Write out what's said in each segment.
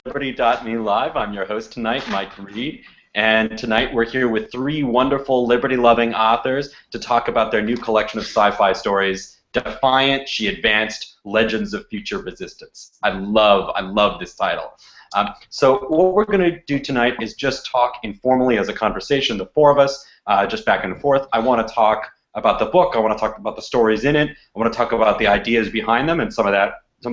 Liberty.me Live. I'm your host tonight, Mike Reed, and tonight we're here with three wonderful liberty-loving authors to talk about their new collection of sci-fi stories, Defiant, She Advanced, Legends of Future Resistance. I love this title. So what we're going to do tonight is just talk informally as a conversation, the four of us, just back and forth. I want to talk about the book. I want to talk about the stories in it. I want to talk about the ideas behind them, and some of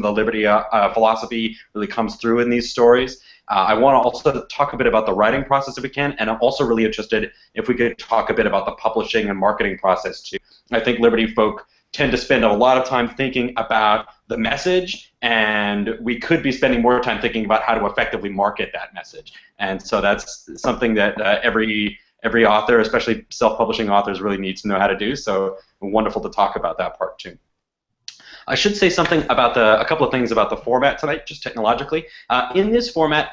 the liberty philosophy really comes through in these stories. I want to also talk a bit about the writing process if we can, and I'm also really interested if we could talk a bit about the publishing and marketing process too. I think Liberty folk tend to spend a lot of time thinking about the message, and we could be spending more time thinking about how to effectively market that message. And so that's something that every author, especially self-publishing authors, really needs to know how to do. So wonderful to talk about that part too. I should say something about a couple of things about the format tonight, just technologically. In this format,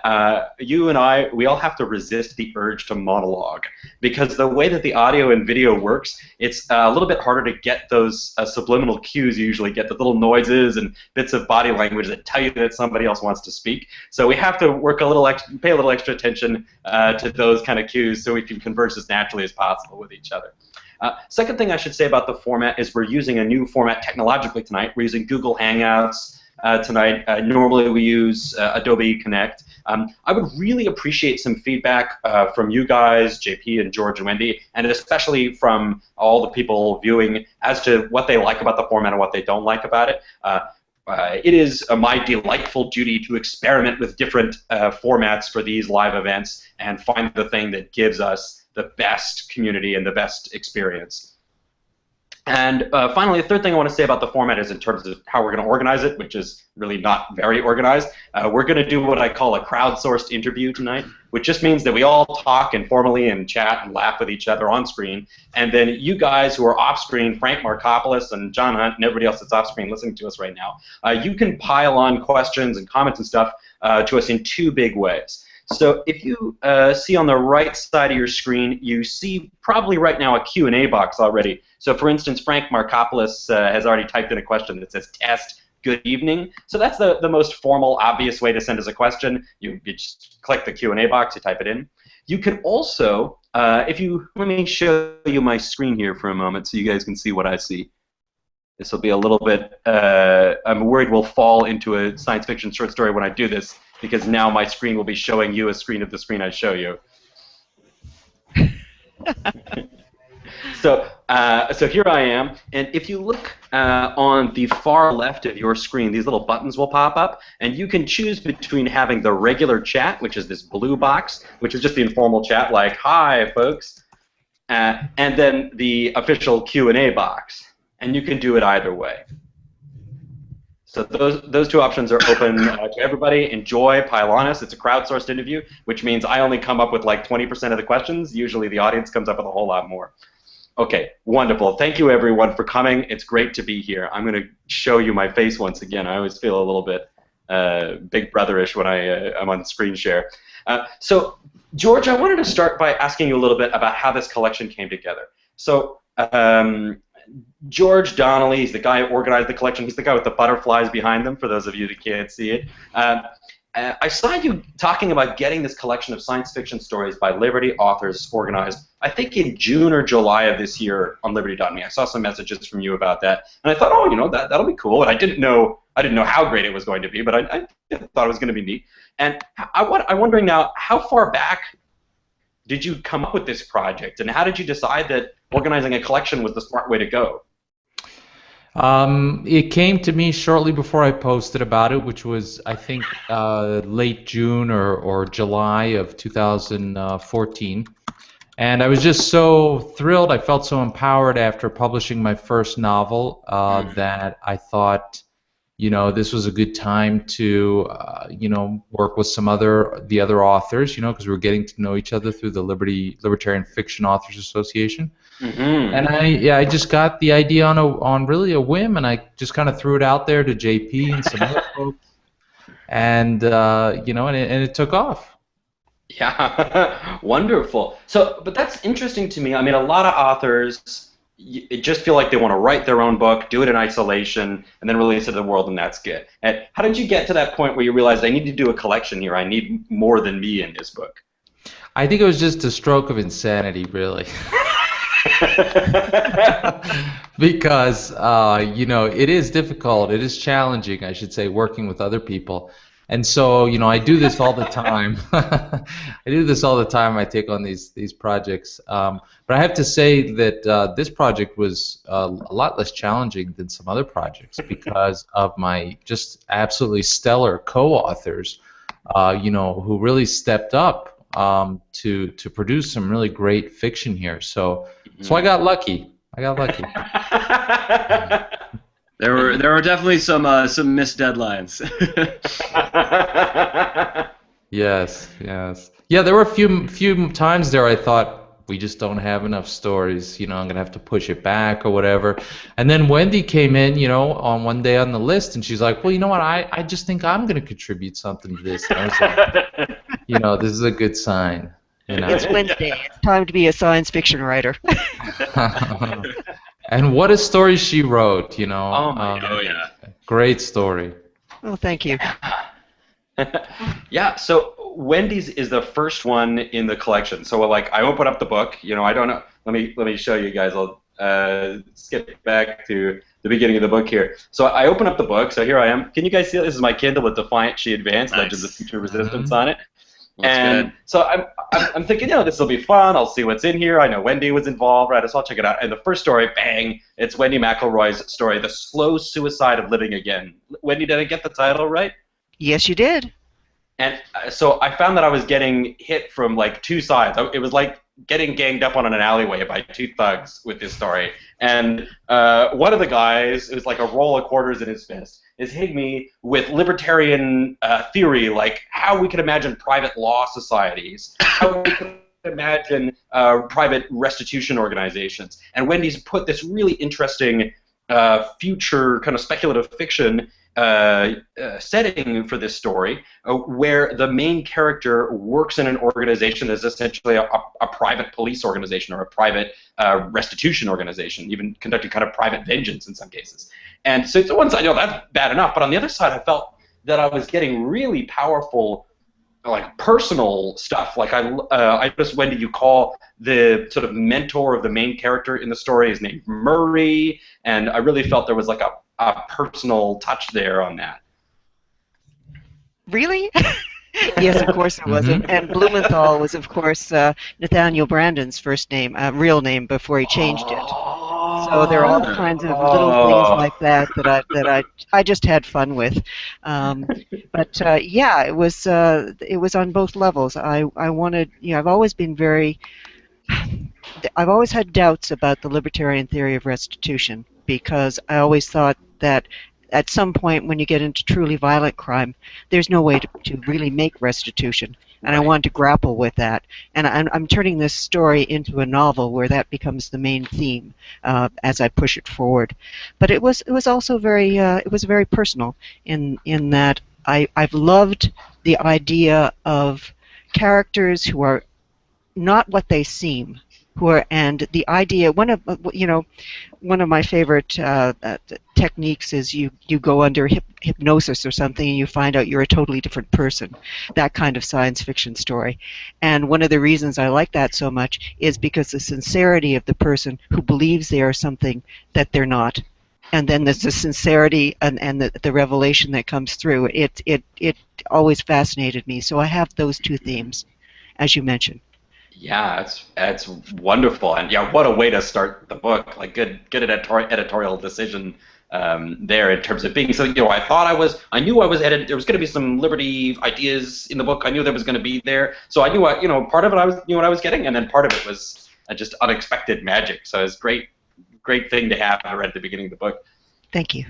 you and I, we all have to resist the urge to monologue, because the way that the audio and video works, it's a little bit harder to get those subliminal cues you usually get, the little noises and bits of body language that tell you that somebody else wants to speak. So we have to work pay a little extra attention to those kind of cues so we can converse as naturally as possible with each other. Second thing I should say about the format is we're using a new format technologically tonight. We're using Google Hangouts tonight. Normally we use Adobe Connect. I would really appreciate some feedback from you guys, JP and George and Wendy, and especially from all the people viewing as to what they like about the format and what they don't like about it. It is my delightful duty to experiment with different formats for these live events and find the thing that gives us the best community and the best experience. And finally, the third thing I want to say about the format is in terms of how we're going to organize it, which is really not very organized. We're going to do what I call a crowdsourced interview tonight, which just means that we all talk informally and chat and laugh with each other on screen. And then you guys who are off screen, Frank Markopoulos and John Hunt and everybody else that's off screen listening to us right now, you can pile on questions and comments and stuff to us in two big ways. So if you see on the right side of your screen, you see probably right now a Q&A box already. So for instance, Frank Markopoulos has already typed in a question that says, "Test, good evening." So that's the most formal, obvious way to send us a question. You just click the Q&A box, you type it in. You can also, let me show you my screen here for a moment so you guys can see what I see. This will be a little bit, I'm worried we'll fall into a science fiction short story when I do this, because now my screen will be showing you a screen of the screen I show you. So here I am, and if you look on the far left of your screen, these little buttons will pop up, and you can choose between having the regular chat, which is this blue box, which is just the informal chat like, "Hi, folks," and then the official Q&A box, and you can do it either way. So those two options are open to everybody. Enjoy, pile on us. It's a crowdsourced interview, which means I only come up with like 20% of the questions. Usually the audience comes up with a whole lot more. Okay, wonderful. Thank you, everyone, for coming. It's great to be here. I'm going to show you my face once again. I always feel a little bit big brother-ish when I'm on screen share. So, George, I wanted to start by asking you a little bit about how this collection came together. So, George Donnelly, he's the guy who organized the collection. He's the guy with the butterflies behind them, for those of you that can't see it. I saw you talking about getting this collection of science fiction stories by Liberty authors organized, I think in June or July of this year on Liberty.me. I saw some messages from you about that, and I thought, oh, you know, that'll be cool. And I didn't know how great it was going to be, but I thought it was going to be neat. And I'm wondering now, how far back did you come up with this project, and how did you decide that organizing a collection was the smart way to go? It came to me shortly before I posted about it, which was, I think, late June or July of 2014. And I was just so thrilled. I felt so empowered after publishing my first novel that I thought, you know, this was a good time to, you know, work with the other authors, you know, because we were getting to know each other through the Libertarian Fiction Authors Association. Mm-hmm. And I just got the idea on really a whim, and I just kind of threw it out there to JP and some other folks, and you know, and it took off. Yeah, wonderful. So, but that's interesting to me. I mean, a lot of authors, it just feel like they want to write their own book, do it in isolation, and then release it to the world, and that's good. And how did you get to that point where you realized I need to do a collection here? I need more than me in this book. I think it was just a stroke of insanity, really. Because it is difficult, it is challenging, I should say, working with other people. And so, I do this all the time. I do this all the time. I take on these projects. But I have to say that this project was a lot less challenging than some other projects because of my just absolutely stellar co-authors, who really stepped up to produce some really great fiction here. So I got lucky. There were definitely some missed deadlines. Yes. Yeah, there were a few times there I thought we just don't have enough stories. I'm gonna have to push it back or whatever. And then Wendy came in, on one day on the list, and she's like, "Well, you know what? I just think I'm gonna contribute something to this." And I was like, this is a good sign. It's Wednesday. It's time to be a science fiction writer. And what a story she wrote, Oh my God. Oh yeah. Great story. Oh, thank you. Yeah, so Wendy's is the first one in the collection. So I open up the book, I don't know. Let me show you guys. I'll skip back to the beginning of the book here. So I open up the book. So here I am. Can you guys see it? This is my Kindle with Defiant, She Advanced, Nice. Legends of Future Resistance on it. That's And good. so I'm thinking, this will be fun. I'll see what's in here. I know Wendy was involved, right? So I'll check it out. And the first story, bang, it's Wendy McElroy's story, The Slow Suicide of Living Again. Wendy, did I get the title right? Yes, you did. And so I found that I was getting hit from two sides. It was like getting ganged up on in an alleyway by two thugs with this story. And one of the guys, it was like a roll of quarters in his fist, is hitting me with libertarian theory, like how we could imagine private law societies, how we could imagine private restitution organizations. And Wendy's put this really interesting future kind of speculative fiction setting for this story, where the main character works in an organization that's essentially a private police organization or a private restitution organization, even conducting kind of private vengeance in some cases. And so on one side, that's bad enough, but on the other side, I felt that I was getting really powerful, personal stuff. I noticed, Wendy, you call the sort of mentor of the main character in the story is named Murray, and I really felt there was a personal touch there on that. Really? Yes, of course it was. And Blumenthal was, of course, Nathaniel Brandon's first name, real name, before he changed it. So there are all kinds of little things like that I just had fun with. But yeah, it was on both levels. I wanted, I've always had doubts about the libertarian theory of restitution, because I always thought that at some point when you get into truly violent crime, there's no way to really make restitution. And I wanted to grapple with that. And I'm turning this story into a novel where that becomes the main theme as I push it forward. But it was also very personal in that I've loved the idea of characters who are not what they seem, and the idea, one of my favorite techniques is you go under hypnosis or something and you find out you're a totally different person. That kind of science fiction story. And one of the reasons I like that so much is because the sincerity of the person who believes they are something that they're not. And then there's the sincerity and the revelation that comes through. It always fascinated me. So I have those two themes, as you mentioned. Yeah, it's wonderful, and yeah, what a way to start the book! Good editorial decision there in terms of being. So I knew I was edited. There was going to be some liberty ideas in the book. I knew there was going to be there. So I knew part of it knew what I was getting, and then part of it was just unexpected magic. So it's great thing to have right at the beginning of the book. Thank you.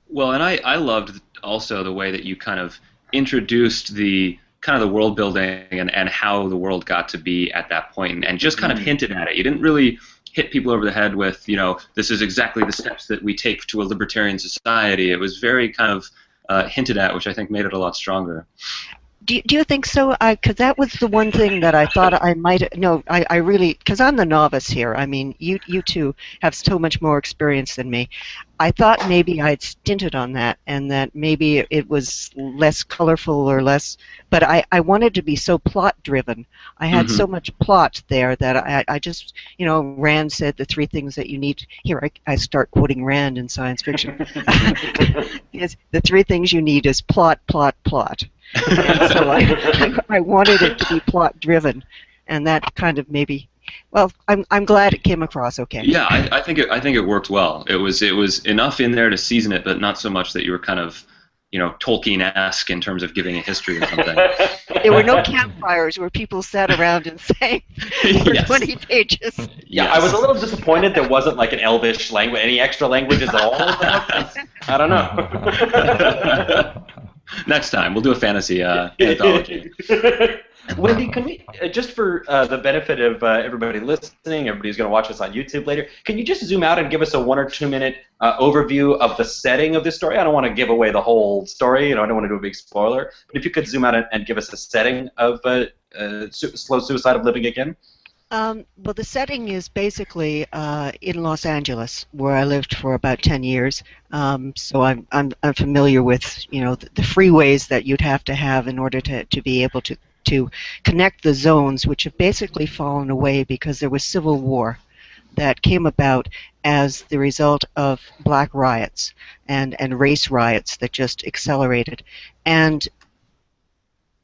Well, and I loved also the way that you kind of introduced the world building and how the world got to be at that point, and just kind of hinted at it. You didn't really hit people over the head with, this is exactly the steps that we take to a libertarian society. It was very kind of hinted at, which I think made it a lot stronger. Do you think so? Because that was the one thing that I thought I might. No, I really, because I'm the novice here. I mean, you two have so much more experience than me. I thought maybe I'd stinted on that, and that maybe it was less colorful or less. But I wanted to be so plot driven. I had so much plot there that I just, Rand said the three things that you need. Here, I start quoting Rand in science fiction. Yes, the three things you need is plot, plot, plot. And so I wanted it to be plot driven, and that kind of maybe. Well, I'm glad it came across okay. Yeah, I think it worked well. It was enough in there to season it, but not so much that you were kind of, Tolkien-esque in terms of giving a history or something. There were no campfires where people sat around and sang for 20 pages. Yeah, I was a little disappointed there wasn't like an Elvish language, any extra languages at all. I don't know. Next time, we'll do a fantasy anthology. Wendy, can we, just for the benefit of everybody listening, everybody's going to watch us on YouTube later, can you just zoom out and give us a 1 or 2 minute overview of the setting of this story? I don't want to give away the whole story, I don't want to do a big spoiler, but if you could zoom out and give us a setting of Slow Suicide of Living Again. Well, the setting is basically in Los Angeles, where I lived for about 10 years. So I'm familiar with the freeways that you'd have to have in order to be able to connect the zones, which have basically fallen away because there was civil war that came about as the result of black riots and race riots that just accelerated. And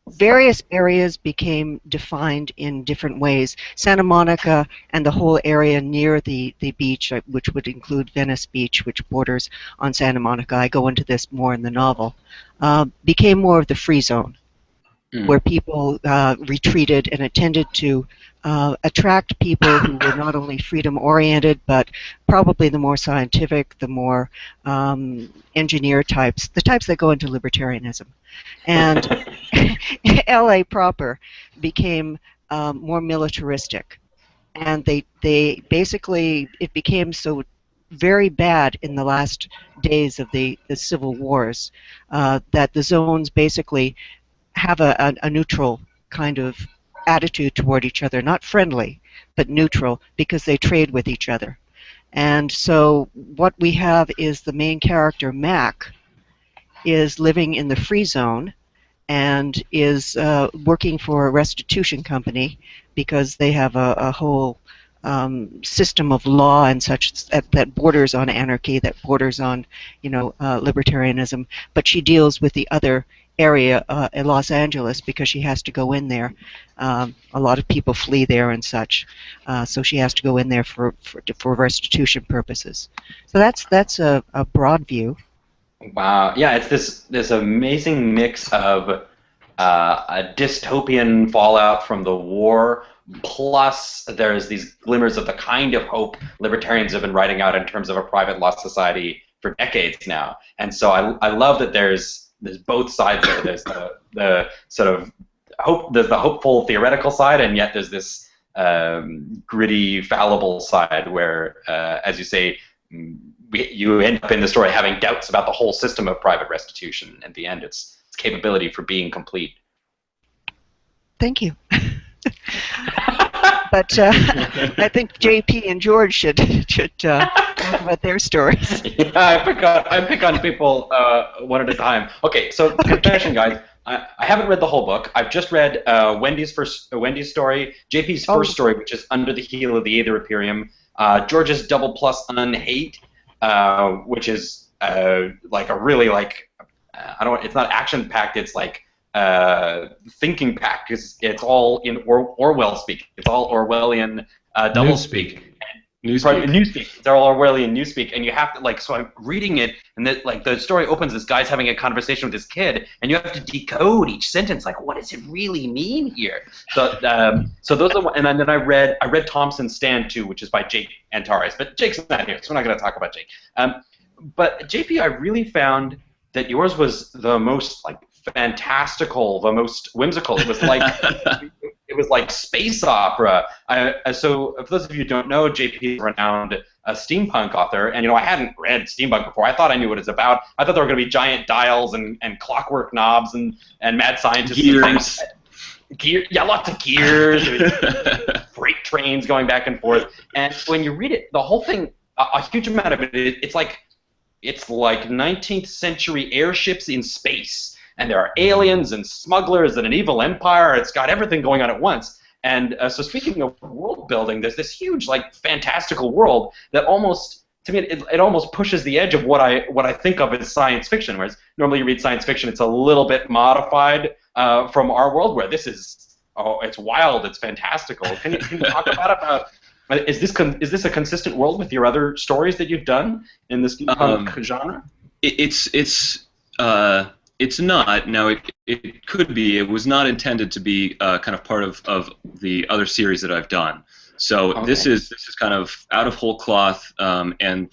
various areas became defined in different ways. Santa Monica and the whole area near the beach, which would include Venice Beach, which borders on Santa Monica, I go into this more in the novel, became more of the free zone, where people retreated and attended to attract people who were not only freedom-oriented, but probably the more scientific, the more engineer types, the types that go into libertarianism. And LA proper became more militaristic. And they basically, it became so very bad in the last days of the civil wars that the zones basically have a neutral kind of attitude toward each other, not friendly, but neutral, because they trade with each other. And so what we have is the main character, Mac, is living in the free zone and is working for a restitution company because they have a whole system of law and such that borders on anarchy, that borders on libertarianism, but she deals with the other area in Los Angeles because she has to go in there. A lot of people flee there and such, so she has to go in there for restitution purposes. So that's a broad view. Wow, yeah, it's this amazing mix of a dystopian fallout from the war, plus there's these glimmers of the kind of hope libertarians have been writing out in terms of a private law society for decades now. And so I love that there's both sides there. There's the sort of hope, there's the hopeful theoretical side, and yet there's this gritty, fallible side where, as you say, you end up in the story having doubts about the whole system of private restitution. At the end, its capability for being complete. Thank you. But I think JP and George should talk about their stories. Yeah, I pick on people one at a time. Okay, so confession, guys. I haven't read the whole book. I've just read Wendy's story, JP's first story, which is Under the Heel of the Aether Imperium, George's double plus unhate, which is like a really it's not action packed. It's like thinking packed. It's all in Orwell speak. It's all Orwellian double speak. Newspeak. They're all Orwellian newspeak, and you have to So I'm reading it, and the story opens. This guy's having a conversation with his kid, and you have to decode each sentence. Like, what does it really mean here? So those are. And then I read Thompson's Stand too, which is by Jake Antares, but Jake's not here, so we're not going to talk about Jake. But JP, I really found that yours was the most fantastical, the most whimsical. It was like it was like space opera. So, for those of you who don't know, JP is a renowned a steampunk author, and I hadn't read steampunk before. I thought I knew what it's about. I thought there were going to be giant dials and clockwork knobs and mad scientists Gears. and things. Gear, yeah, lots of gears, freight trains going back and forth. And when you read it, the whole thing, a huge amount of it, it's like 19th century airships in space, and there are aliens and smugglers and an evil empire. It's got everything going on at once. And so speaking of world building, there's this huge, fantastical world that almost, to me, it almost pushes the edge of what I think of as science fiction. Whereas normally you read science fiction, it's a little bit modified from our world, where this is, it's wild, it's fantastical. Can you talk about is this a consistent world with your other stories that you've done in this steampunk genre? It's not. Now, it could be. It was not intended to be kind of part of the other series that I've done. So okay. This is kind of out of whole cloth, and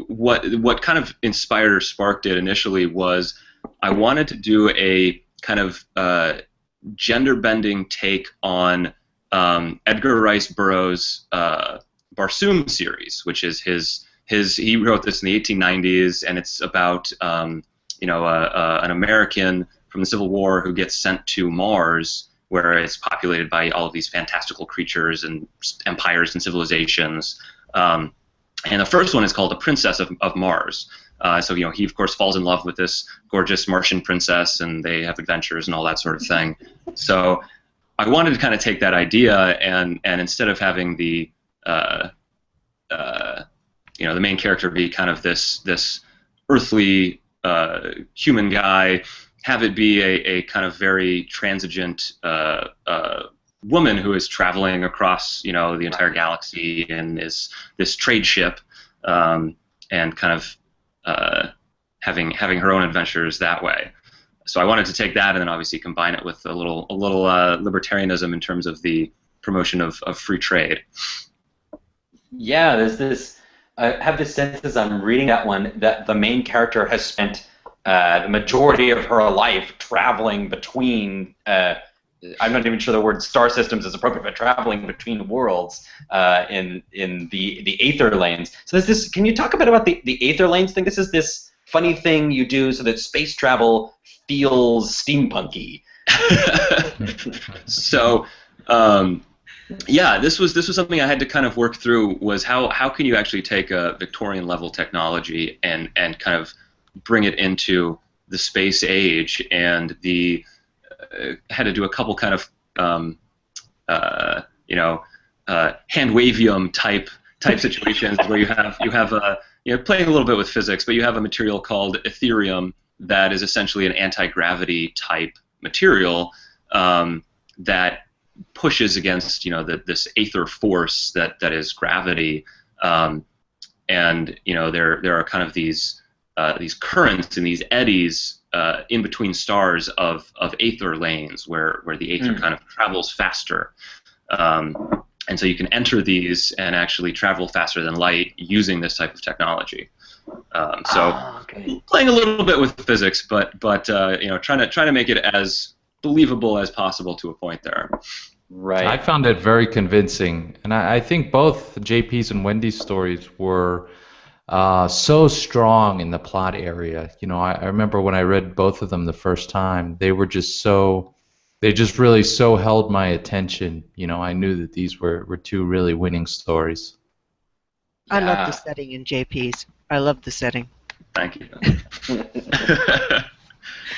what kind of inspired or sparked it initially was I wanted to do a kind of gender-bending take on Edgar Rice Burroughs' Barsoom series, which is he wrote this in the 1890s, and it's about an American from the Civil War who gets sent to Mars, where it's populated by all of these fantastical creatures and empires and civilizations. And the first one is called The Princess of Mars. So he of course falls in love with this gorgeous Martian princess, and they have adventures and all that sort of thing. So I wanted to kind of take that idea and instead of having the main character be kind of this earthly human guy, have it be a kind of very transigent woman who is traveling across the entire galaxy and is this trade ship, and kind of having her own adventures that way. So I wanted to take that and then obviously combine it with a little libertarianism in terms of the promotion of free trade. Yeah, there's this. I have this sense as I'm reading that one that the main character has spent the majority of her life traveling between. I'm not even sure the word star systems is appropriate, but traveling between worlds in the aetherlanes. So there's this. Can you talk a bit about the aetherlanes thing? This is this funny thing you do so that space travel feels steampunky. So. Yeah, this was something I had to kind of work through. Was how can you actually take a Victorian level technology and kind of bring it into the space age, and had to do a couple kind of hand-wavium type situations where you have playing a little bit with physics, but you have a material called Ethereum that is essentially an anti-gravity type material that pushes against this aether force that is gravity, and there are kind of these currents and these eddies in between stars of aether lanes where the aether kind of travels faster, and so you can enter these and actually travel faster than light using this type of technology. Playing a little bit with physics, but trying to make it as believable as possible to a point there. Right. I found it very convincing, and I think both JP's and Wendy's stories were so strong in the plot area. I remember when I read both of them the first time, they just really so held my attention. I knew that these were two really winning stories. I love the setting in JP's. I love the setting. Thank you.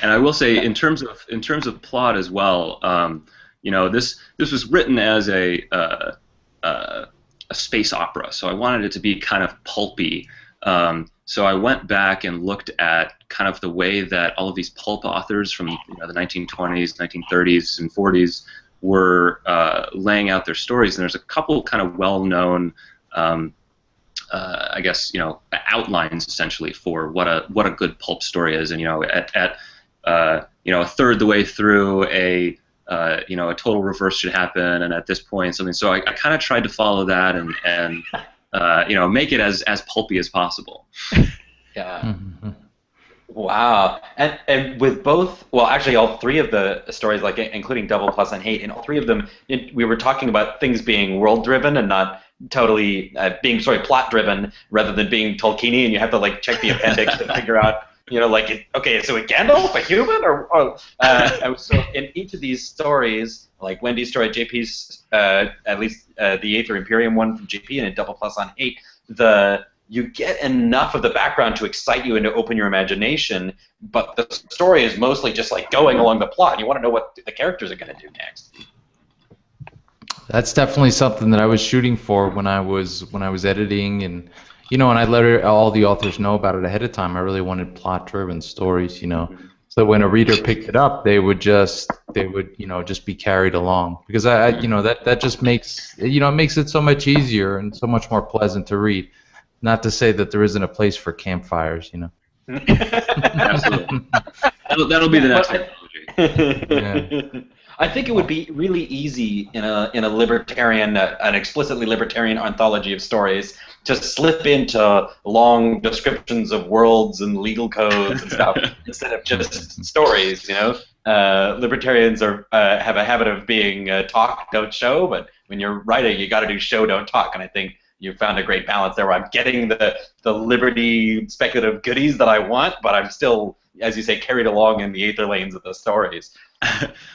And I will say, in terms of plot as well, this was written as a space opera, so I wanted it to be kind of pulpy. So I went back and looked at kind of the way that all of these pulp authors from the 1920s, 1930s, and 40s were laying out their stories, and there's a couple kind of well-known, I guess, outlines essentially for what a good pulp story is. And at a third the way through, a total reverse should happen, and at this point something. So I kind of tried to follow that and make it as pulpy as possible. Yeah. Mm-hmm. Wow. And with both, well, actually, all three of the stories, like including Double Plus and Hate, in all three of them, we were talking about things being world-driven and not totally being, sorry, plot-driven rather than being Tolkienian. You have to like check the appendix to figure out, like, okay, so a Gandalf, a human, or so in each of these stories, like Wendy's story, JP's, at least the Aether Imperium one from JP, and in Double Plus on Hate, you get enough of the background to excite you and to open your imagination, but the story is mostly just like going along the plot. You want to know what the characters are going to do next. That's definitely something that I was shooting for when I was editing, and and I let all the authors know about it ahead of time. I really wanted plot-driven stories, so when a reader picked it up, they would just be carried along, because that just makes it makes it so much easier and so much more pleasant to read. Not to say that there isn't a place for campfires, Absolutely. That'll be the next technology. Yeah. I think it would be really easy in a libertarian, an explicitly libertarian anthology of stories to slip into long descriptions of worlds and legal codes and stuff instead of just stories. Libertarians have a habit of being talk, don't show, but when you're writing, you got to do show, don't talk, and I think you found a great balance there where I'm getting the liberty speculative goodies that I want, but I'm still, as you say, carried along in the aetherlanes of the stories.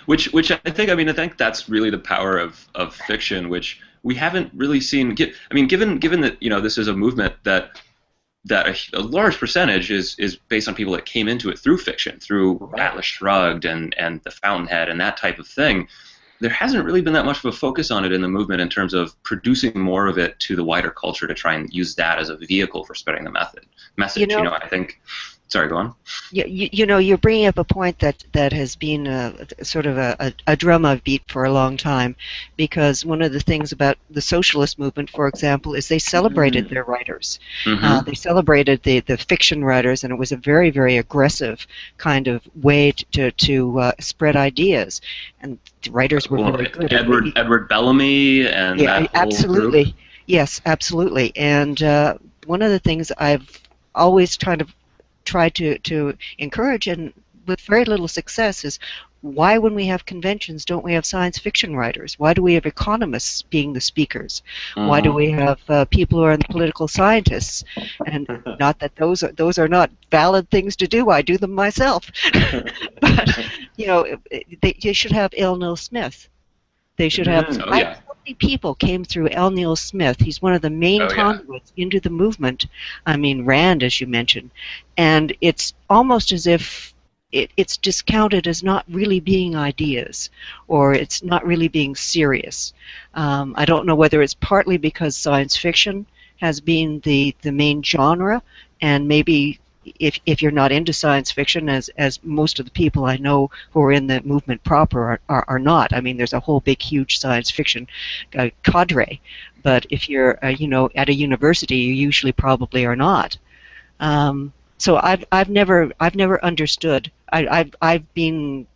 which I think that's really the power of fiction, which we haven't really seen. Given that this is a movement that a large percentage is based on people that came into it through fiction, through Atlas Shrugged and The Fountainhead and that type of thing. There hasn't really been that much of a focus on it in the movement in terms of producing more of it to the wider culture to try and use that as a vehicle for spreading the message. I think. Sorry, go on. You're bringing up a point that has been sort of a drum I've beat for a long time, because one of the things about the socialist movement, for example, is they celebrated their writers. Mm-hmm. They celebrated the fiction writers, and it was a very, very aggressive kind of way to spread ideas. And the writers were very good. Edward Bellamy and that absolutely. Whole group. Yes, absolutely. And one of the things I've always tried to encourage, and with very little success, is why, when we have conventions, don't we have science fiction writers? Why do we have economists being the speakers? Why do we have people who are political scientists? And not that those are not valid things to do. I do them myself. But you should have L. Neil Smith. They should have. So many people came through L. Neil Smith. He's one of the main conduits into the movement. I mean, Rand, as you mentioned, and it's almost as if it's discounted as not really being ideas, or it's not really being serious. I don't know whether it's partly because science fiction has been the main genre, and maybe if you're not into science fiction, as most of the people I know who are in the movement proper are not. I mean, there's a whole big, huge science fiction cadre, but if you're at a university, you usually probably are not. So I've never understood. I've been,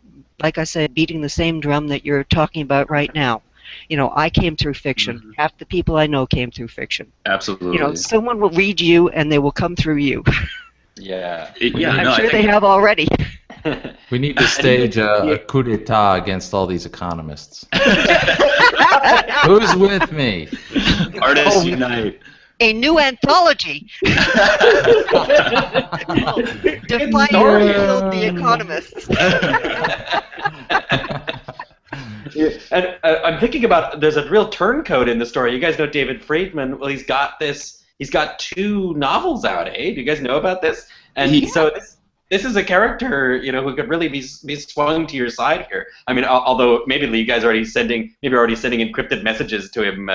like I said, beating the same drum that you're talking about right now. I came through fiction. Mm-hmm. Half the people I know came through fiction. Absolutely. Someone will read you, and they will come through you. Yeah. I'm sure they have already. We need to stage a coup d'etat against all these economists. Who's with me? Artists unite. A new anthology. Defiant killed the economists. And I'm thinking about, there's a real turncoat in the story. You guys know David Friedman. Well, he's got 2 novels out, eh? Do you guys know about this? And so this is a character, who could really be swung to your side here. I mean, although maybe you guys are already sending encrypted messages to him,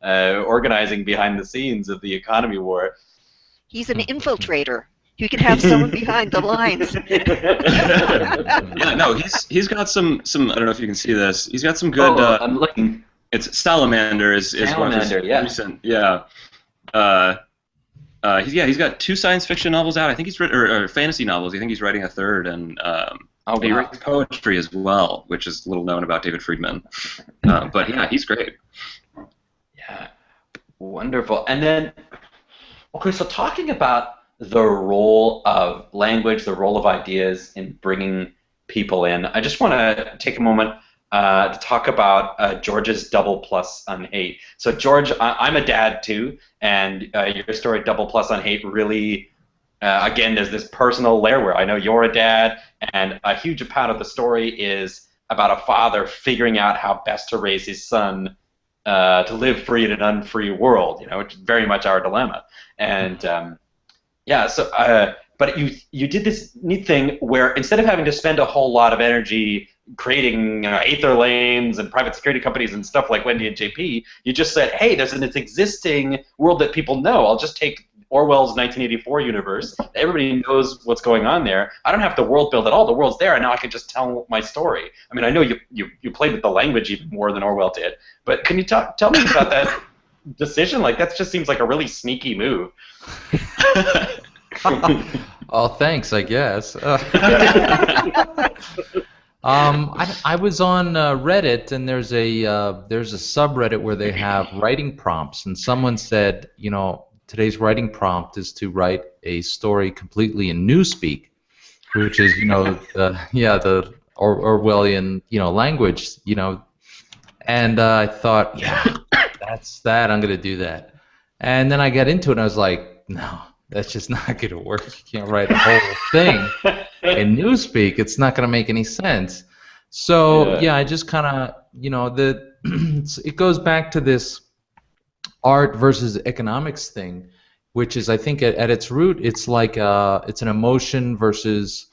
organizing behind the scenes of the economy war. He's an infiltrator. You can have someone behind the lines. Yeah, no, he's got some. I don't know if you can see this. He's got some good. I'm looking. It's Salamander is one of his recent. Yeah. He's got 2 science fiction novels out. I think he's written, or fantasy novels. I think he's writing a third, and he writes poetry as well, which is little known about David Friedman. But yeah, he's great. Yeah, wonderful. And then, okay, so talking about the role of language, the role of ideas in bringing people in. I just want to take a moment to talk about George's double plus on hate. So, George, I'm a dad too, and your story, Double Plus on Hate, really, again, there's this personal layer where I know you're a dad, and a huge part of the story is about a father figuring out how best to raise his son to live free in an unfree world, which is very much our dilemma. And yeah, so but you did this neat thing where instead of having to spend a whole lot of energy creating aetherlanes and private security companies and stuff like Wendy and JP, you just said, hey, there's an existing world that people know. I'll just take Orwell's 1984 universe. Everybody knows what's going on there. I don't have to world build at all. The world's there, and now I can just tell my story. I mean, I know you played with the language even more than Orwell did, but can you tell me about that decision? Like, that just seems like a really sneaky move. Oh, thanks, I guess. I was on Reddit, and there's a subreddit where they have writing prompts, and someone said, today's writing prompt is to write a story completely in newspeak, which is, the Orwellian, language, and I thought, yeah, that's that. I'm gonna do that, and then I got into it, and I was like, no, that's just not gonna work. You can't write a whole thing in newspeak. It's not gonna make any sense. So yeah I just kind of, it goes back to this art versus economics thing, which is, I think, at its root, it's like it's an emotion versus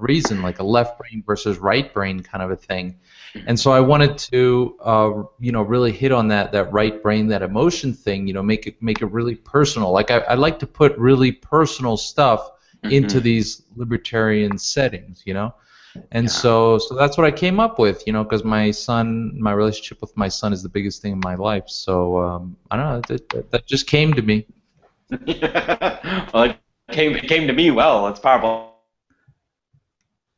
reason, like a left brain versus right brain kind of a thing. And so I wanted to, really hit on that right brain, that emotion thing. Make it really personal. Like I like to put really personal stuff into these libertarian settings. And so that's what I came up with, because my relationship with my son is the biggest thing in my life. So I don't know, that just came to me. Well, it came to me well. It's powerful.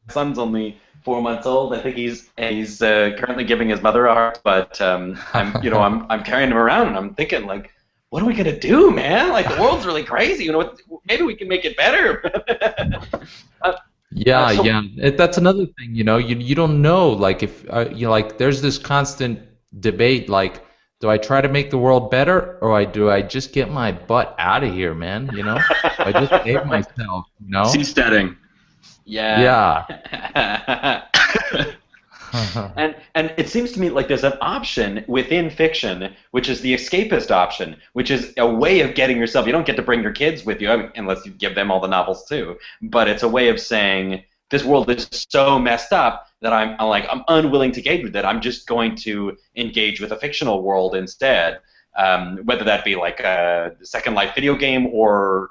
My son's only 4 months old. I think he's currently giving his mother a heart, but I'm carrying him around, and I'm thinking, like, what are we gonna do, man? Like, the world's really crazy. Maybe we can make it better. That's another thing. You don't know. Like, if there's this constant debate. Like, do I try to make the world better, or do I just get my butt out of here, man? I just save myself. Seasteading. Yeah. And it seems to me like there's an option within fiction, which is the escapist option, which is a way of getting yourself. You don't get to bring your kids with you, unless you give them all the novels too. But it's a way of saying, this world is so messed up that I'm unwilling to engage with it. I'm just going to engage with a fictional world instead, whether that be like a Second Life video game or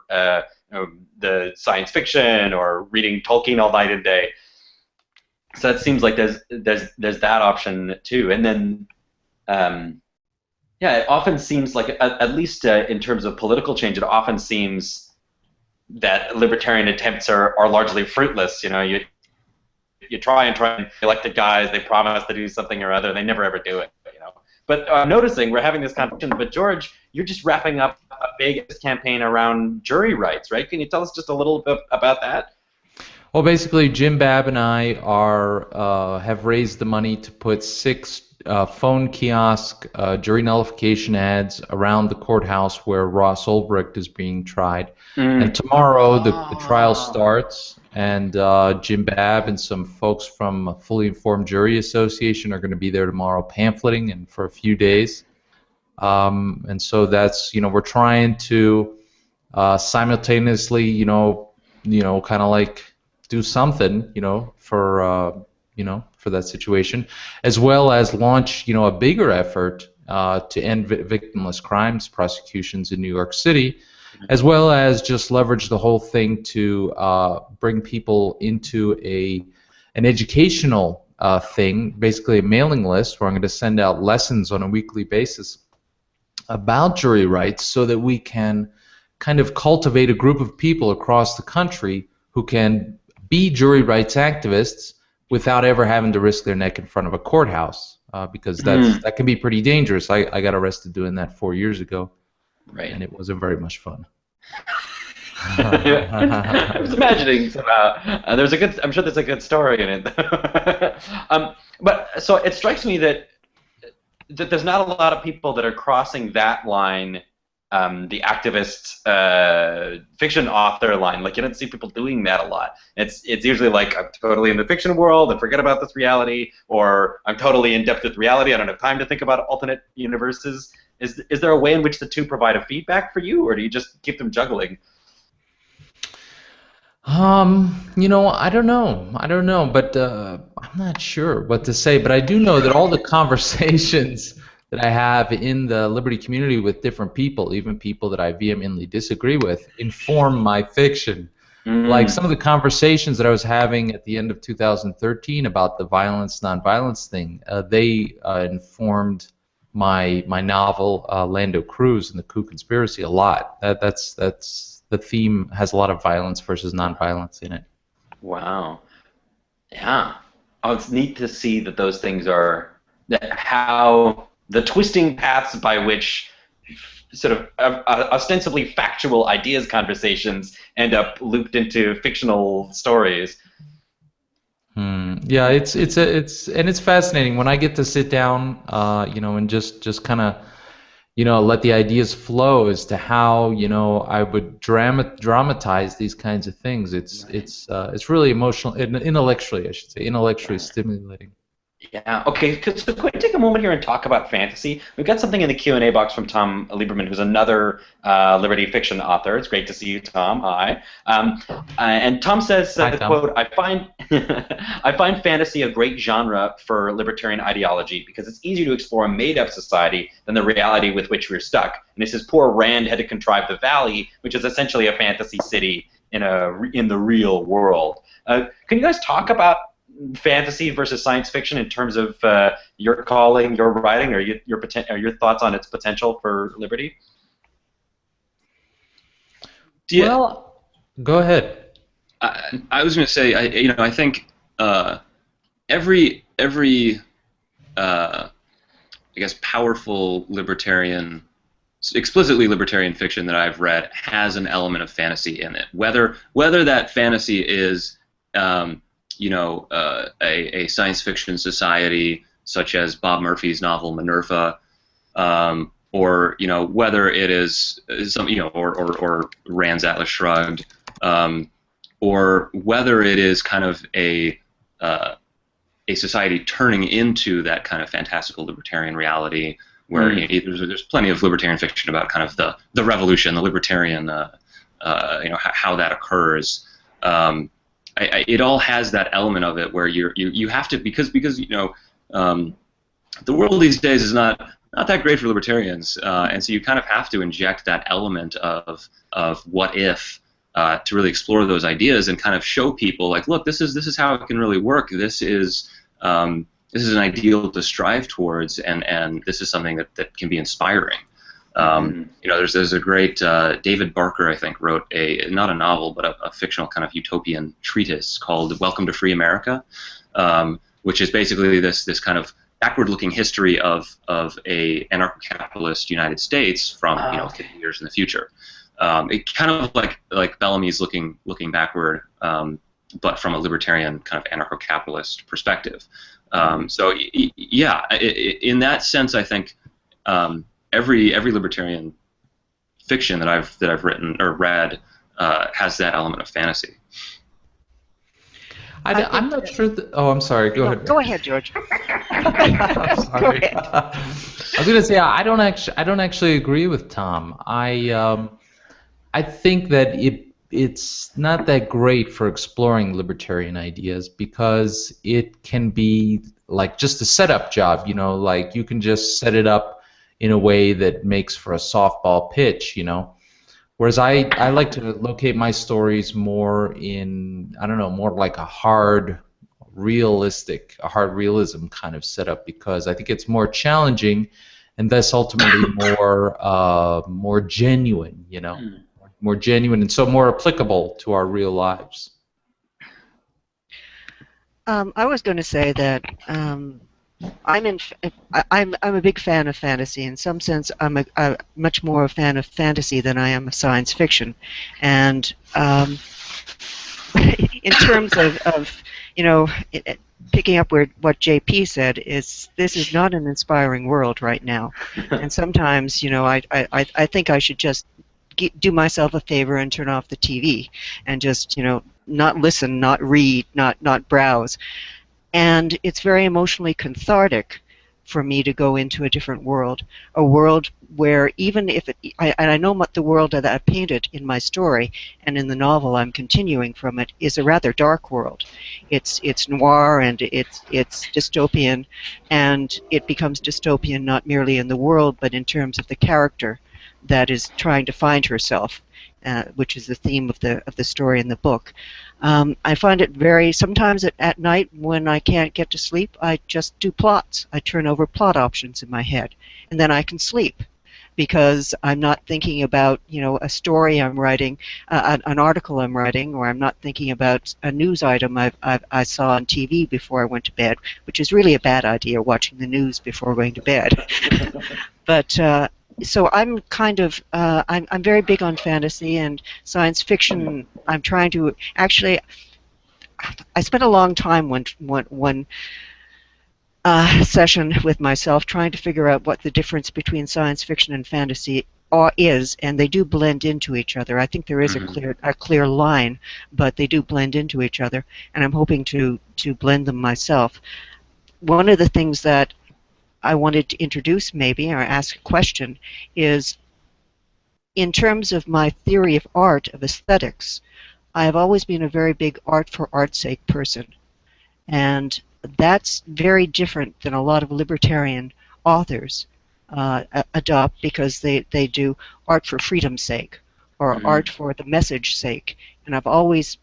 the science fiction or reading Tolkien all night and day. So it seems like there's that option too, and then it often seems like, at least in terms of political change, it often seems that libertarian attempts are largely fruitless. You try and elected guys, they promise to do something or other, and they never ever do it. But I'm noticing we're having this conversation. But George, you're just wrapping up a big campaign around jury rights, right? Can you tell us just a little bit about that? Well, basically, Jim Babb and I have raised the money to put 6 phone kiosk jury nullification ads around the courthouse where Ross Ulbricht is being tried. And tomorrow the trial starts, and Jim Babb and some folks from Fully Informed Jury Association are going to be there tomorrow pamphleting and for a few days. And so that's, we're trying to simultaneously, kind of like do something, for that situation, as well as launch, a bigger effort to end victimless crimes prosecutions in New York City, as well as just leverage the whole thing to bring people into an educational thing, basically a mailing list where I'm going to send out lessons on a weekly basis about jury rights, so that we can kind of cultivate a group of people across the country who can be jury rights activists without ever having to risk their neck in front of a courthouse, because that can be pretty dangerous. I got arrested doing that 4 years ago, right? And it wasn't very much fun. I was imagining somehow. There's a good. I'm sure there's a good story in it. But so it strikes me that there's not a lot of people that are crossing that line, the activist fiction author line. Like you don't see people doing that a lot. It's usually like I'm totally in the fiction world and forget about this reality, or I'm totally in depth with reality. I don't have time to think about alternate universes. Is there a way in which the two provide a feedback for you, or do you just keep them juggling? I don't know. But I'm not sure what to say. But I do know that all the conversations that I have in the Liberty community with different people, even people that I vehemently disagree with, inform my fiction. Like some of the conversations that I was having at the end of 2013 about the violence, nonviolence thing, they informed my novel Lando Cruz and the Coup Conspiracy a lot. That's the theme has a lot of violence versus nonviolence in it. Wow. Yeah. Oh, it's neat to see that those things are how the twisting paths by which sort of ostensibly factual ideas conversations end up looped into fictional stories. Yeah, it's fascinating when I get to sit down, and just kind of, let the ideas flow as to how, I would dramatize these kinds of things. It's really emotional, intellectually, I should say, intellectually stimulating. Yeah. Okay. So can we take a moment here and talk about fantasy? We've got something in the Q&A box from Tom Lieberman, who's another Liberty fiction author. It's great to see you, Tom. Hi. And Tom says, Hi, Tom. quote, I find fantasy a great genre for libertarian ideology because it's easier to explore a made-up society than the reality with which we're stuck. And he says poor Rand had to contrive the Valley, which is essentially a fantasy city in the real world. Can you guys talk about fantasy versus science fiction in terms of your calling, your writing, or your thoughts on its potential for liberty? Well, go ahead. I was going to say, I think every I guess powerful libertarian, explicitly libertarian fiction that I've read has an element of fantasy in it. Whether that fantasy is a science fiction society such as Bob Murphy's novel Minerva, or whether it is some or Rand's Atlas Shrugged, or whether it is kind of a society turning into that kind of fantastical libertarian reality where there's plenty of libertarian fiction about kind of the revolution, the libertarian, how that occurs. It all has that element of it where you have to because the world these days is not that great for libertarians, and so you kind of have to inject that element of what if to really explore those ideas and kind of show people like, look, this is how it can really work. This is an ideal to strive towards, and this is something that can be inspiring. There's a great David Barker, I think, wrote not a novel but a fictional kind of utopian treatise called Welcome to Free America, which is basically this kind of backward-looking history of a anarcho-capitalist United States from 50 years in the future. It kind of like Bellamy's looking backward, but from a libertarian kind of anarcho-capitalist perspective. So yeah, in that sense, I think. Every libertarian fiction that I've written or read has that element of fantasy. I'm not sure. I'm sorry. Go ahead. Go ahead, George. I'm sorry. Go ahead. I was going to say I don't actually agree with Tom. I think that it's not that great for exploring libertarian ideas because it can be like just a setup job. Like you can just set it up in a way that makes for a softball pitch, Whereas I like to locate my stories more in, more like a hard realism kind of setup because I think it's more challenging and thus ultimately more genuine, more genuine and so more applicable to our real lives. I was going to say that I'm a big fan of fantasy. In some sense, I'm a much more a fan of fantasy than I am of science fiction, and in terms of you know, picking up where what JP said is this is not an inspiring world right now, and sometimes I think I should just do myself a favor and turn off the TV and just not listen, not read, not browse. And it's very emotionally cathartic for me to go into a different world, a world where even if I know what the world that I painted in my story and in the novel I'm continuing from it is a rather dark world. It's noir and it's dystopian, and it becomes dystopian not merely in the world but in terms of the character that is trying to find herself, which is the theme of the story in the book. I find it very, sometimes at night when I can't get to sleep, I just do plots. I turn over plot options in my head, and then I can sleep because I'm not thinking about, a story I'm writing, an article I'm writing, or I'm not thinking about a news item I saw on TV before I went to bed, which is really a bad idea, watching the news before going to bed. But so I'm kind of I'm very big on fantasy and science fiction. I'm trying to actually. I spent a long time one session with myself trying to figure out what the difference between science fiction and fantasy is, and they do blend into each other. I think there is a clear line, but they do blend into each other, and I'm hoping to blend them myself. One of the things that I wanted to introduce maybe, or ask a question, is in terms of my theory of art, of aesthetics, I have always been a very big art for art's sake person. And that's very different than a lot of libertarian authors adopt, because they do art for freedom's sake or art for the message sake. And I've always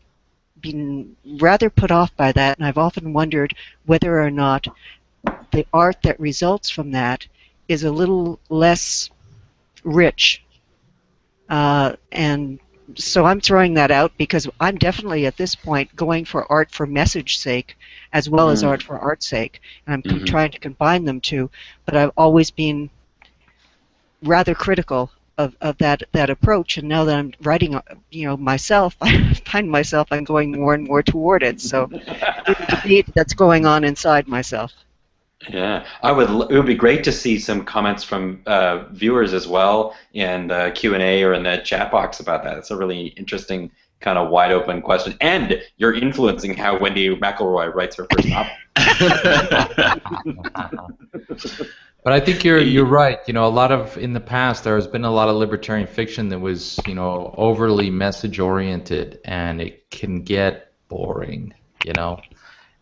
been rather put off by that, and I've often wondered whether or not the art that results from that is a little less rich. And so I'm throwing that out because I'm definitely at this point going for art for message sake as well as art for art's sake. And I'm trying to combine them two, but I've always been rather critical of that approach, and now that I'm writing myself, I find myself I'm going more and more toward it. So there's a debate that's going on inside myself. Yeah, it would be great to see some comments from viewers as well in the Q&A or in the chat box about that. It's a really interesting kind of wide open question, and you're influencing how Wendy McElroy writes her first novel. But I think you're right. A lot of, in the past there has been a lot of libertarian fiction that was overly message oriented, and it can get boring,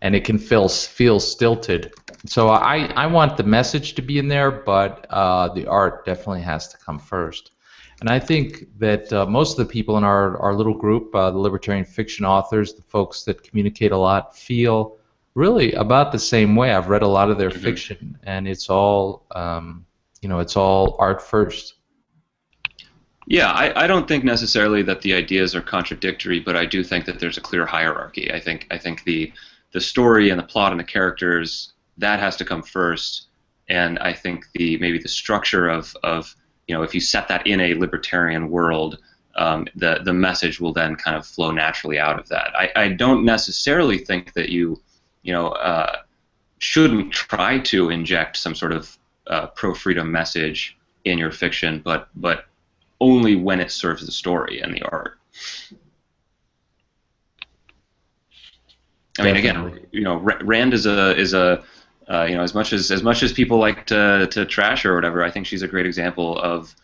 and it can feel stilted. So I want the message to be in there, but the art definitely has to come first. And I think that most of the people in our little group, the libertarian fiction authors, the folks that communicate a lot, feel really about the same way. I've read a lot of their fiction, and it's all it's all art first. Yeah, I don't think necessarily that the ideas are contradictory, but I do think that there's a clear hierarchy. I think the story and the plot and the characters, that has to come first, and I think maybe the structure of if you set that in a libertarian world, the message will then kind of flow naturally out of that. I don't necessarily think that you shouldn't try to inject some sort of pro-freedom message in your fiction, but only when it serves the story and the art. I mean, again, Rand is a as much as people like to trash her or whatever, I think she's a great example of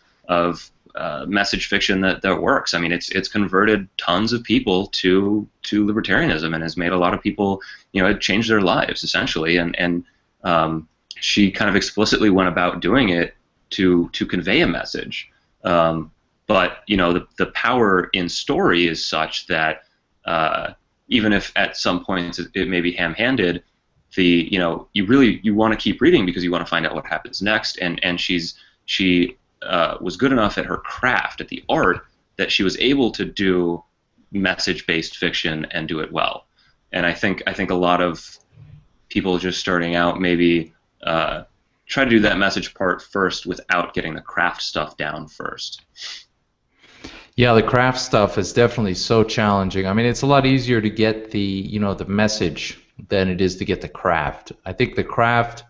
message fiction that works. I mean, it's converted tons of people to libertarianism and has made a lot of people, it changed their lives essentially, and she kind of explicitly went about doing it to convey a message. But the power in story is such that even if at some points it may be ham-handed, you want to keep reading because you want to find out what happens next. And she was good enough at her craft, at the art, that she was able to do message-based fiction and do it well. And I think a lot of people just starting out maybe try to do that message part first without getting the craft stuff down first. Yeah, the craft stuff is definitely so challenging. I mean, it's a lot easier to get the message than it is to get the craft. I think the craft,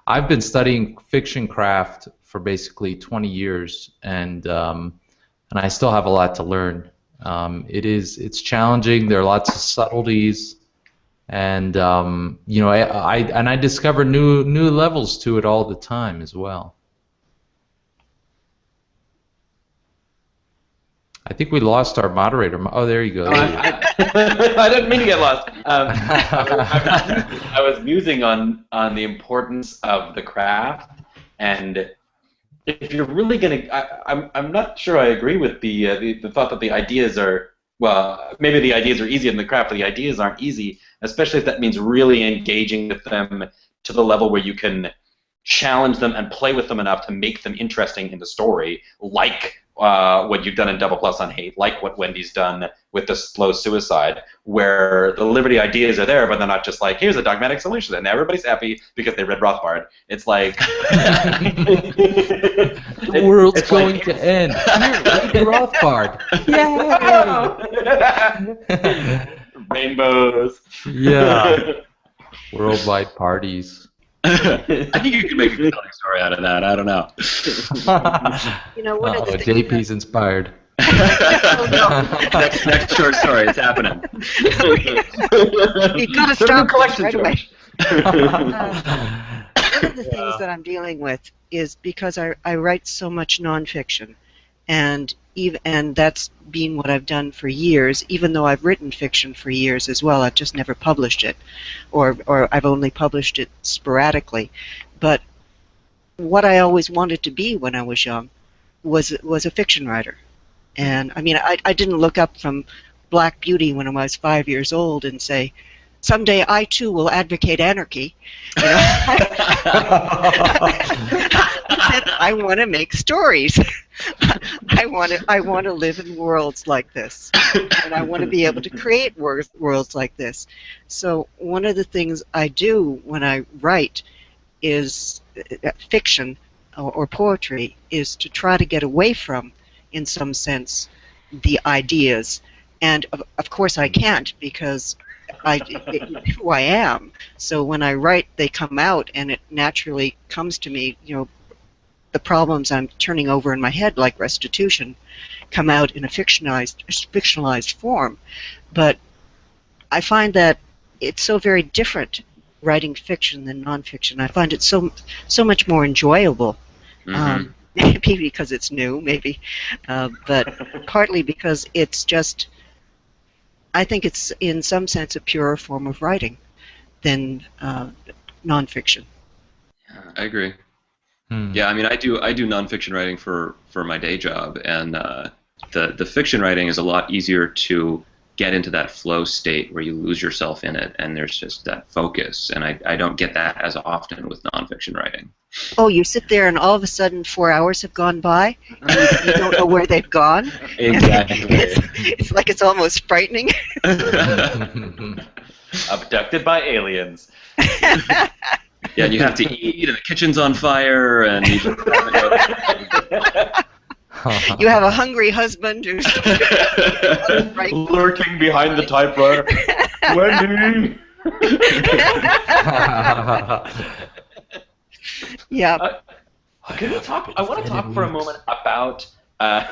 I've been studying fiction craft for basically 20 years, and I still have a lot to learn. It's challenging. There are lots of subtleties, and I discover new levels to it all the time as well. I think we lost our moderator. Oh, there you go. I didn't mean to get lost. I was musing on the importance of the craft, and if you're really going to, I'm not sure I agree with the thought that the ideas are, well, maybe the ideas are easier than the craft, but the ideas aren't easy, especially if that means really engaging with them to the level where you can challenge them and play with them enough to make them interesting in the story, like what you've done in Double Plus on Hate, like what Wendy's done with the slow suicide, where the Liberty ideas are there, but they're not just like, here's a dogmatic solution, and everybody's happy because they read Rothbard. It's like... the world's going to end. Here, read Rothbard. Yeah! Rainbows. Yeah. Worldwide parties. I think you could make a compelling story out of that. I don't know. One of the things JP's inspired. Next short story, it's happening. You've got to stop collection right away. One of the things that I'm dealing with is because I write so much nonfiction, and that's been what I've done for years, even though I've written fiction for years as well. I've just never published it, or I've only published it sporadically. But what I always wanted to be when I was young was a fiction writer. And I mean, I didn't look up from Black Beauty when I was 5 years old and say, someday I too will advocate anarchy. You know? I said, I want to make stories. I want to live in worlds like this, and I want to be able to create worlds like this. So one of the things I do when I write is fiction or poetry is to try to get away from, in some sense, the ideas. And of course I can't, because it's who I am. So when I write, they come out, and it naturally comes to me. The problems I'm turning over in my head, like restitution, come out in a fictionalized form. But I find that it's so very different writing fiction than nonfiction. I find it so much more enjoyable. Mm-hmm. Maybe because it's new, maybe, but partly because it's just, I think it's in some sense a purer form of writing than nonfiction. Yeah, I agree. Yeah, I mean, I do nonfiction writing for my day job, and the fiction writing is a lot easier to get into that flow state where you lose yourself in it, and there's just that focus, and I don't get that as often with nonfiction writing. Oh, you sit there and all of a sudden 4 hours have gone by, and you don't know where they've gone. Exactly. It's like it's almost frightening. Abducted by aliens. Yeah, and you have to eat, and the kitchen's on fire, and you just you have a hungry husband who's lurking behind the typewriter. Wendy! Yeah. Can we talk? I want to talk for a moment about. I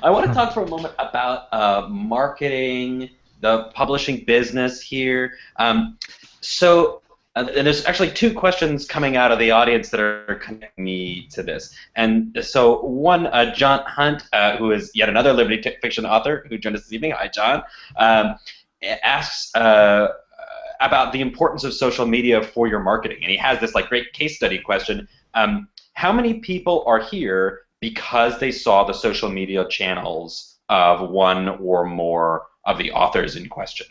want to talk for a moment about marketing, the publishing business here. And there's actually two questions coming out of the audience that are connecting me to this. And so one, John Hunt, who is yet another Liberty fiction author who joined us this evening. Hi, John. Asks about the importance of social media for your marketing. And he has this great case study question. How many people are here because they saw the social media channels of one or more of the authors in question?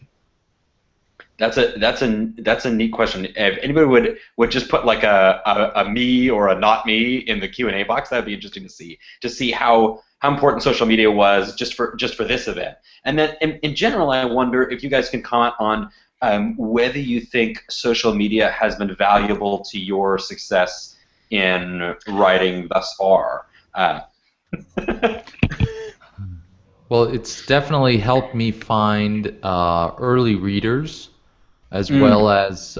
That's a neat question. If anybody would just put a me or a not me in the Q&A box, that'd be interesting to see how important social media was just for this event. And then in general, I wonder if you guys can comment on whether you think social media has been valuable to your success in writing thus far. Well, it's definitely helped me find early readers, as well as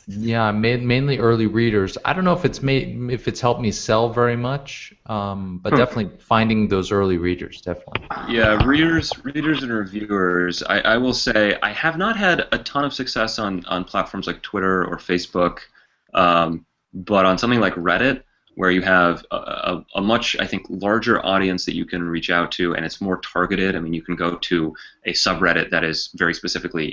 yeah, mainly early readers. I don't know if it's helped me sell very much, but definitely finding those early readers, definitely. Yeah, readers and reviewers. I will say I have not had a ton of success on platforms like Twitter or Facebook, but on something like Reddit, where you have a much, I think, larger audience that you can reach out to, and it's more targeted. I mean, you can go to a subreddit that is very specifically,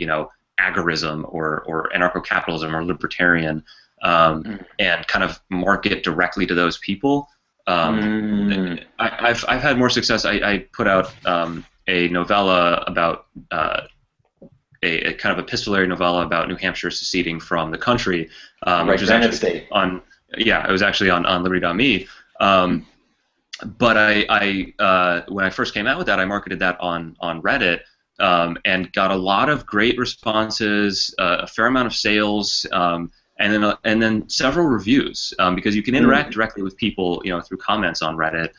agorism or anarcho-capitalism or libertarian, and kind of market directly to those people. I've had more success. I put out a novella about a kind of epistolary novella about New Hampshire seceding from the country, which was actually on. Yeah, it was actually on Liberty.me. But when I first came out with that, I marketed that on Reddit, and got a lot of great responses, a fair amount of sales, and then several reviews, because you can interact directly with people, through comments on Reddit,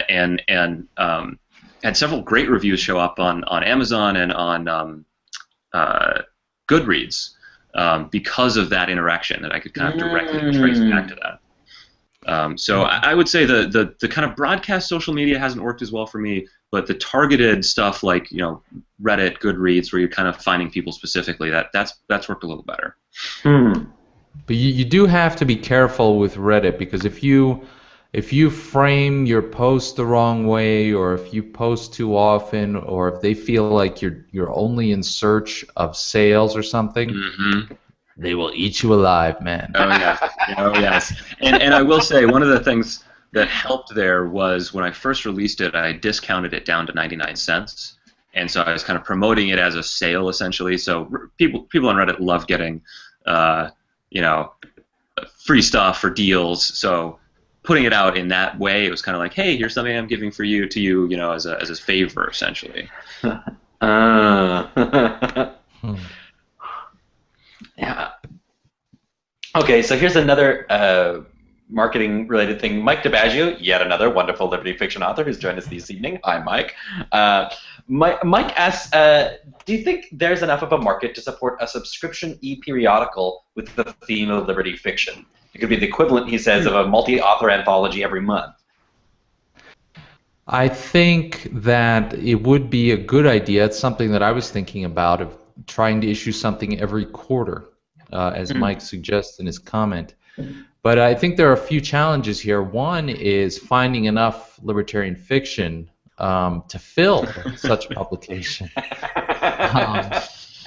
and had several great reviews show up on Amazon and on Goodreads. Because of that interaction that I could kind of directly trace back to that. So I would say the kind of broadcast social media hasn't worked as well for me, but the targeted stuff like Reddit, Goodreads, where you're kind of finding people specifically, that's worked a little better. But you do have to be careful with Reddit, because if you frame your post the wrong way, or if you post too often, or if they feel like you're only in search of sales or something, they will eat you alive, man. Oh yes, And I will say, one of the things that helped there was when I first released it, I discounted it down to 99 cents, and so I was kind of promoting it as a sale essentially. So people on Reddit love getting free stuff for deals. So putting it out in that way, it was kind of like, hey, here's something I'm giving to you, as a favor, essentially. Yeah. Okay, so here's another marketing-related thing. Mike DiBaggio, yet another wonderful Liberty fiction author who's joined us this evening. Hi, Mike. Mike asks, do you think there's enough of a market to support a subscription e-periodical with the theme of Liberty fiction? It could be the equivalent, he says, of a multi-author anthology every month. I think that it would be a good idea. It's something that I was thinking about, of trying to issue something every quarter, as Mike suggests in his comment. But I think there are a few challenges here. One is finding enough libertarian fiction to fill such publication.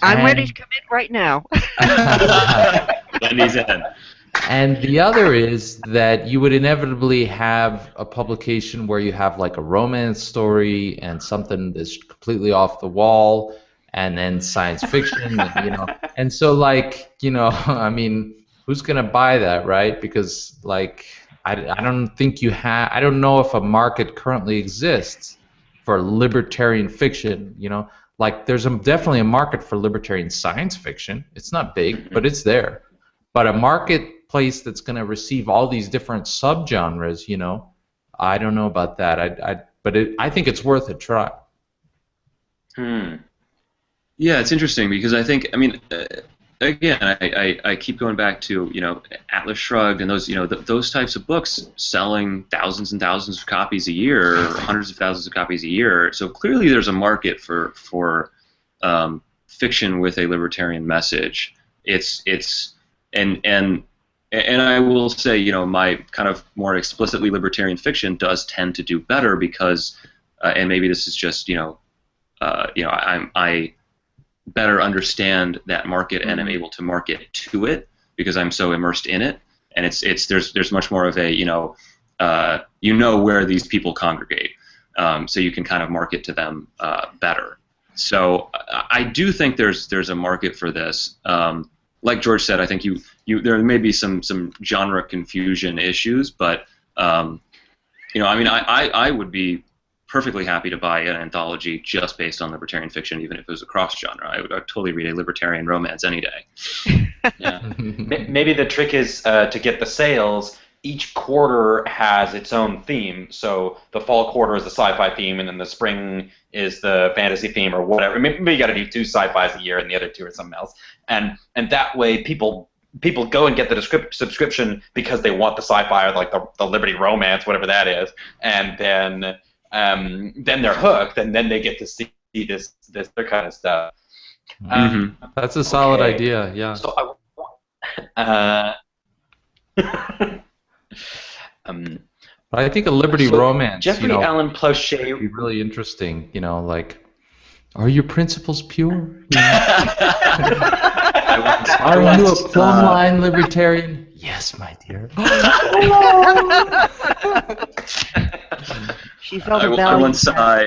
I'm ready to commit right now. Wendy's in. And the other is that you would inevitably have a publication where you have like a romance story and something that's completely off the wall, and then science fiction, and so I mean, who's gonna buy that, right? Because I don't think I don't know if a market currently exists for libertarian fiction. There's definitely a market for libertarian science fiction. It's not big, but it's there. But a marketplace that's going to receive all these different subgenres, I don't know about that. I think it's worth a try. Yeah, it's interesting because I think, again, I keep going back to Atlas Shrugged and those those types of books selling thousands and thousands of copies a year, or hundreds of thousands of copies a year. So clearly, there's a market for fiction with a libertarian message. And I will say, my kind of more explicitly libertarian fiction does tend to do better because, and maybe this is just I better understand that market and am able to market to it because I'm so immersed in it, and there's much more of a where these people congregate, so you can kind of market to them better. So I do think there's a market for this. Like George said, I think there may be some genre confusion issues, but I would be perfectly happy to buy an anthology just based on libertarian fiction, even if it was a cross genre. I'd totally read a libertarian romance any day. Yeah. Maybe the trick is to get the sales. Each quarter has its own theme. So the fall quarter is the sci-fi theme, and then the spring is the fantasy theme, or whatever. Maybe you got to do 2 sci-fis a year, and the other 2 are something else. And that way, people go and get the subscription because they want the sci-fi or like the Liberty romance, whatever that is, and then they're hooked, and then they get to see this other kind of stuff. That's a solid idea. Yeah. So But I think a Liberty romance, Jeffrey Allen Plauché would be really interesting. Like, are your principles pure? Are you a plumb line libertarian? Yes, my dear. She felt I once saw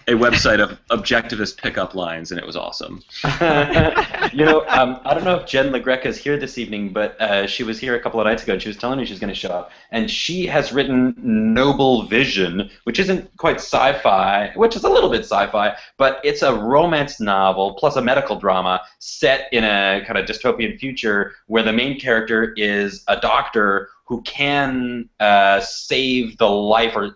a website of objectivist pickup lines, and it was awesome. I don't know if Jen LaGreca is here this evening, but she was here a couple of nights ago, and she was telling me she's going to show up. And she has written Noble Vision, which isn't quite sci-fi, which is a little bit sci-fi, but it's a romance novel plus a medical drama set in a kind of dystopian future where the main character is a doctor who can save the life or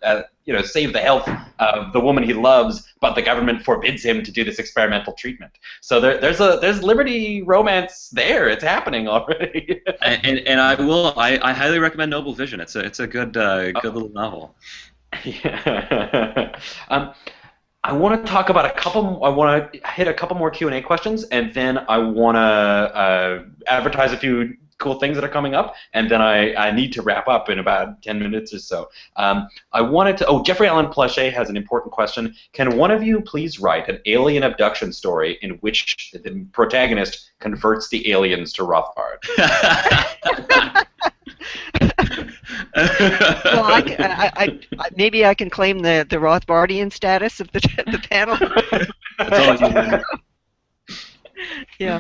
save the health of the woman he loves, but the government forbids him to do this experimental treatment. So there's Liberty romance there. It's happening already. and I highly recommend Noble Vision. It's a good little novel. Yeah. I want to talk about I want to hit a couple more Q&A questions, and then I want to advertise a few cool things that are coming up, and then I need to wrap up in about 10 minutes or so. I wanted to, Jeffrey Allen Plauché has an important question. Can one of you please write an alien abduction story in which the protagonist converts the aliens to Rothbard? Well, maybe I can claim the Rothbardian status of the panel. That's all Yeah.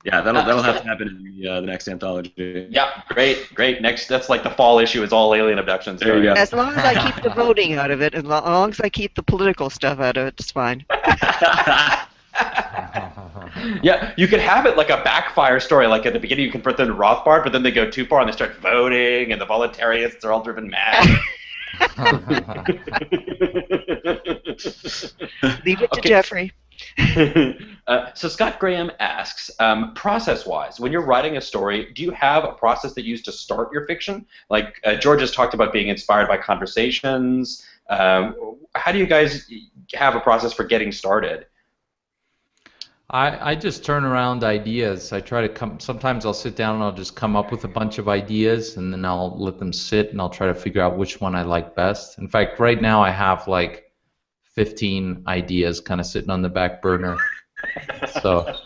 Yeah, that'll have to happen in the next anthology. Yeah, great. Next, that's like the fall issue is all alien abductions. There you go. As long as I keep the voting out of it, as long as I keep the political stuff out of it, it's fine. Yeah, you could have it like a backfire story. Like at the beginning, you convert them to Rothbard, but then they go too far and they start voting, and the voluntarists are all driven mad. Leave it to Jeffrey. So Scott Graham asks, process-wise, when you're writing a story, do you have a process that you use to start your fiction? Like George has talked about being inspired by conversations. How do you guys have a process for getting started? I just turn around ideas. I try to sometimes I'll sit down and I'll just come up with a bunch of ideas, and then I'll let them sit and I'll try to figure out which one I like best. In fact, right now I have like 15 ideas kind of sitting on the back burner. So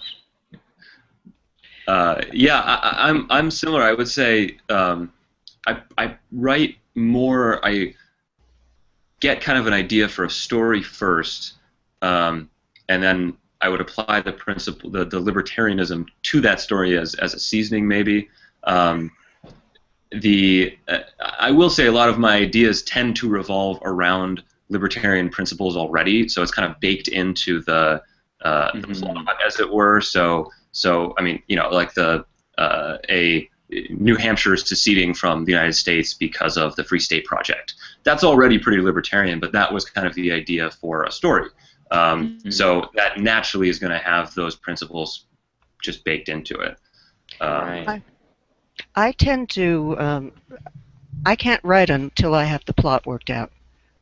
I'm similar. I would say I write more. I get kind of an idea for a story first, and then I would apply the principle, the libertarianism to that story as a seasoning, maybe. I will say a lot of my ideas tend to revolve around libertarian principles already, so it's kind of baked into the plot, as it were. So I mean, like New Hampshire is seceding from the United States because of the Free State Project. That's already pretty libertarian, but that was kind of the idea for a story. So that naturally is going to have those principles just baked into it. I tend to, I can't write until I have the plot worked out.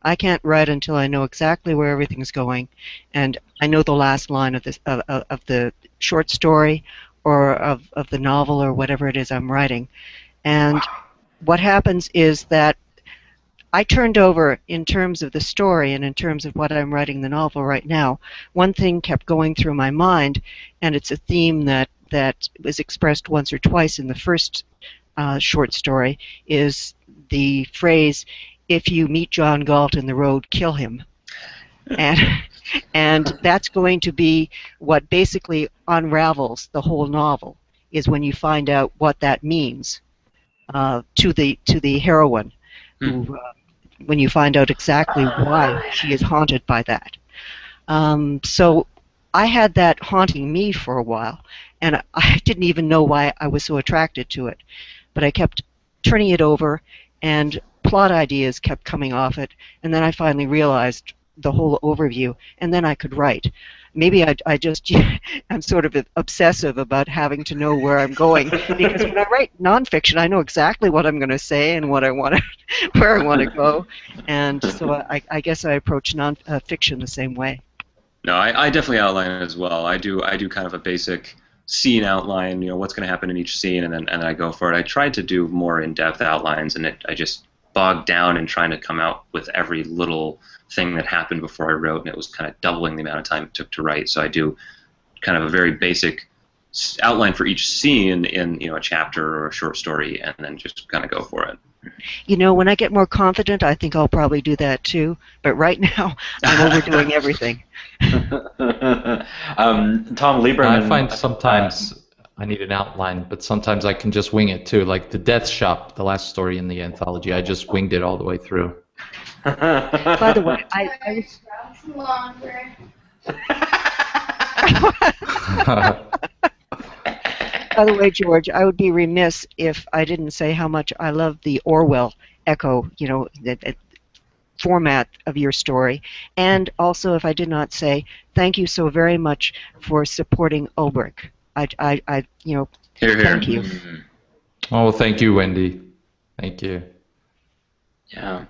I can't write until I know exactly where everything's going, and I know the last line of this of the short story or of the novel or whatever it is I'm writing. And what happens is that I turned over, in terms of the story and in terms of what I'm writing the novel right now, one thing kept going through my mind, and it's a theme that was expressed once or twice in the first short story, is the phrase, "If you meet John Galt in the road, kill him." And that's going to be what basically unravels the whole novel, is when you find out what that means to the heroine. who, when you find out exactly why she is haunted by that. So I had that haunting me for a while, and I didn't even know why I was so attracted to it. But I kept turning it over, and plot ideas kept coming off it, and then I finally realized the whole overview, and then I could write. Maybe I just I'm sort of obsessive about having to know where I'm going, because when I write nonfiction, I know exactly what I'm going to say and what I want to, where I want to go, and so I guess I approach fiction the same way. No, I definitely outline it as well. I do kind of a basic scene outline, what's going to happen in each scene, and then I go for it. I tried to do more in-depth outlines, and I just bogged down in trying to come out with every little thing that happened before I wrote, and it was kind of doubling the amount of time it took to write. So I do kind of a very basic outline for each scene in a chapter or a short story, and then just kind of go for it. When I get more confident, I think I'll probably do that too. But right now, I'm overdoing everything. Tom Lieberman. I find sometimes I need an outline, but sometimes I can just wing it too. Like the Death Shop, the last story in the anthology, I just winged it all the way through. By the way, I longer. By the way, George, I would be remiss if I didn't say how much I love the Orwell echo, the format of your story, and also if I did not say thank you so very much for supporting Ulbrich. Here. Thank you. Oh, thank you, Wendy. Thank you. Yeah.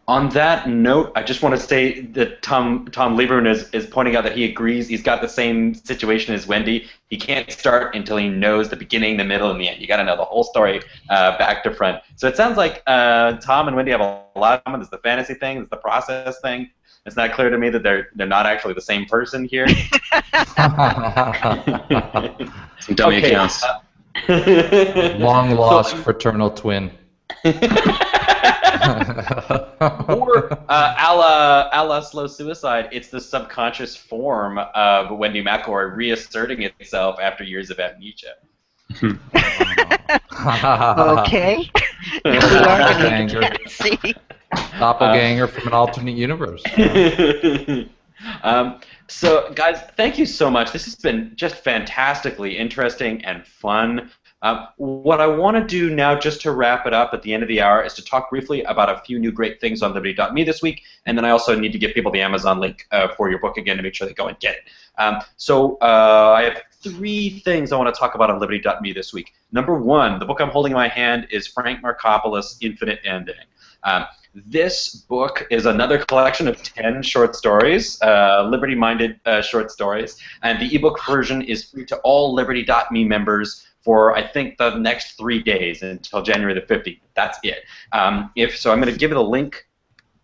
On that note, I just want to say that Tom Lieberman is pointing out that he agrees. He's got the same situation as Wendy. He can't start until he knows the beginning, the middle, and the end. You got to know the whole story back to front. So it sounds like Tom and Wendy have a lot of common. There's the fantasy thing. There's the process thing. It's not clear to me that they're not actually the same person here. Some dummy accounts. Long lost fraternal twin. Or a la Slow Suicide, it's the subconscious form of Wendy McElroy reasserting itself after years of amnesia. Okay. Doppelganger from an alternate universe. So, guys, thank you so much. This has been just fantastically interesting and fun. What I want to do now, just to wrap it up at the end of the hour, is to talk briefly about a few new great things on Liberty.me this week, and then I also need to give people the Amazon link for your book again to make sure they go and get it. So I have 3 things I want to talk about on Liberty.me this week. Number 1, the book I'm holding in my hand is Frank Markopolos' Infinite Ending. This book is another collection of 10 short stories, liberty-minded short stories, and the ebook version is free to all Liberty.me members for, I think, the next 3 days until January the 15th. That's it. So I'm going to give it a link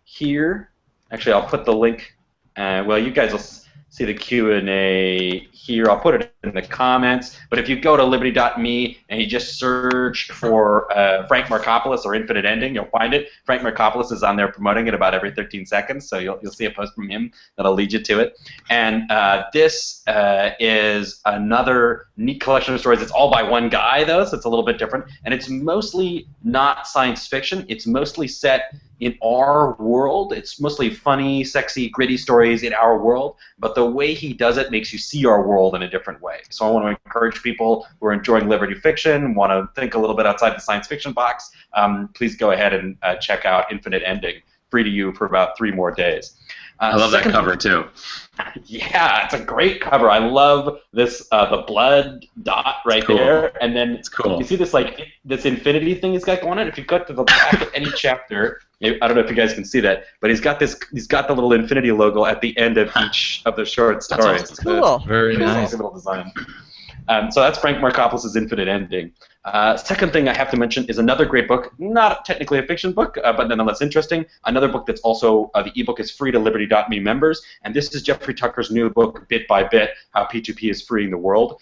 here. Actually, I'll put the link. Well, you guys will see the Q&A here. I'll put it in the comments. But if you go to Liberty.me and you just search for Frank Markopolos or Infinite Ending, you'll find it. Frank Markopolos is on there promoting it about every 13 seconds, so you'll see a post from him that'll lead you to it. And this is another neat collection of stories. It's all by one guy, though, so it's a little bit different. And it's mostly not science fiction. It's mostly set in our world. It's mostly funny, sexy, gritty stories in our world, but the way he does it makes you see our world in a different way. So I want to encourage people who are enjoying Liberty fiction, want to think a little bit outside the science fiction box, please go ahead and check out Infinite Ending, free to you for about 3 more days. I love that cover, too. Yeah, it's a great cover. I love this, the blood dot right there, and then it's cool. You see this this infinity thing he's got going on. If you go to the back of any chapter, I don't know if you guys can see that, but he's got the little infinity logo at the end of each of the short stories. That's cool. Very nice. Little design. So that's Frank Markopolos' Infinite Ending. Second thing I have to mention is another great book, not technically a fiction book, but nonetheless interesting. Another book that's also, the ebook is free to Liberty.me members, and this is Jeffrey Tucker's new book, Bit by Bit, How P2P is Freeing the World.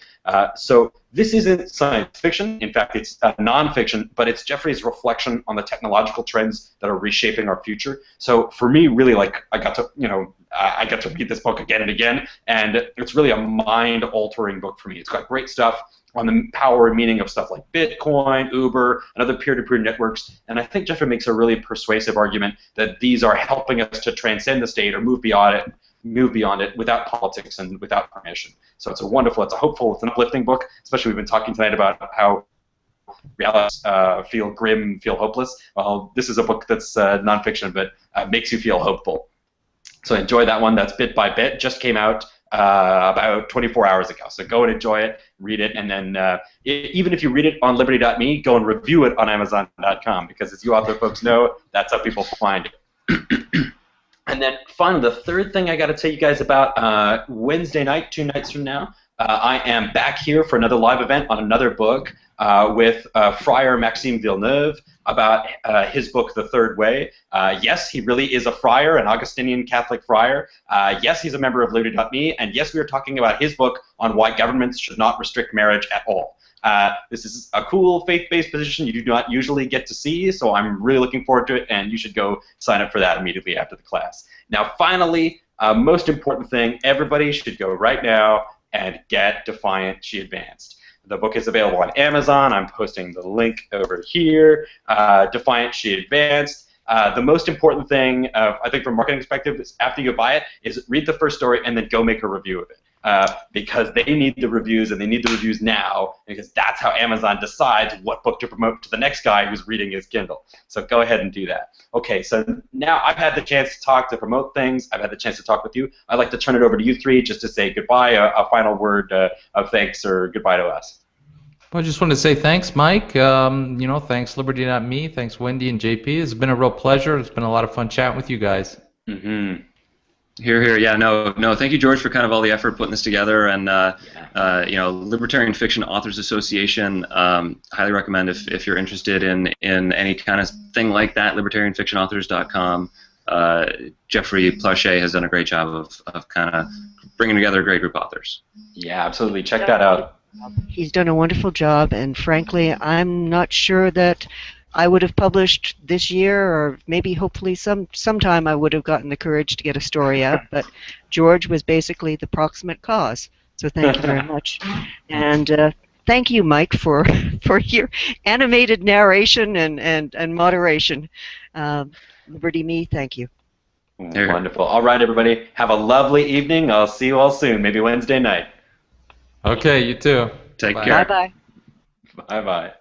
So this isn't science fiction. In fact, it's nonfiction, but it's Jeffrey's reflection on the technological trends that are reshaping our future. So for me, really, I got to, I got to read this book again and again, and it's really a mind-altering book for me. It's got great stuff on the power and meaning of stuff like Bitcoin, Uber, and other peer-to-peer networks. And I think Jeffrey makes a really persuasive argument that these are helping us to transcend the state or move beyond it without politics and without permission. So it's a wonderful, it's a hopeful, it's an uplifting book. Especially we've been talking tonight about how realities feel grim, feel hopeless. Well, this is a book that's nonfiction, but makes you feel hopeful. So enjoy that one. That's Bit by Bit. Just came out about 24 hours ago. So go and enjoy it, read it, and then even if you read it on Liberty.me, go and review it on Amazon.com, because as you author folks know, that's how people find it. And then finally, the third thing I got to tell you guys about, Wednesday night, 2 nights from now, I am back here for another live event on another book with Friar Maxime Villeneuve about his book, The Third Way. Yes, he really is a friar, an Augustinian Catholic friar. Yes, he's a member of Liberty.me, and yes, we are talking about his book on why governments should not restrict marriage at all. This is a cool faith-based position you do not usually get to see, so I'm really looking forward to it, and you should go sign up for that immediately after the class. Now, finally, most important thing, everybody should go right now and get Defiant, She Advanced. The book is available on Amazon. I'm posting the link over here. Defiant, She Advanced. The most important thing, I think from a marketing perspective, is after you buy it, is read the first story and then go make a review of it. Because they need the reviews, and they need the reviews now, because that's how Amazon decides what book to promote to the next guy who's reading his Kindle. So go ahead and do that. Okay, so now I've had the chance to talk, to promote things. I've had the chance to talk with you. I'd like to turn it over to you three just to say goodbye, a final word of thanks or goodbye to us. Well, I just want to say thanks, Mike. Thanks Liberty.me. Thanks Wendy and JP. It's been a real pleasure. It's been a lot of fun chatting with you guys. Mm-hmm. Here, here. Yeah, no. Thank you, George, for kind of all the effort putting this together. And Libertarian Fiction Authors Association. Highly recommend if you're interested in any kind of thing like that. LibertarianFictionAuthors.com. Jeffrey Plachet has done a great job of kind of bringing together a great group of authors. Yeah, absolutely. Check that out. He's done a wonderful job, and frankly, I'm not sure that I would have published this year, or maybe hopefully sometime I would have gotten the courage to get a story out, but George was basically the proximate cause. So thank you very much. And thank you, Mike, for your animated narration and moderation. Liberty.me, thank you. Wonderful. All right, everybody. Have a lovely evening. I'll see you all soon, maybe Wednesday night. Okay, you too. Take care. Bye-bye. Bye-bye.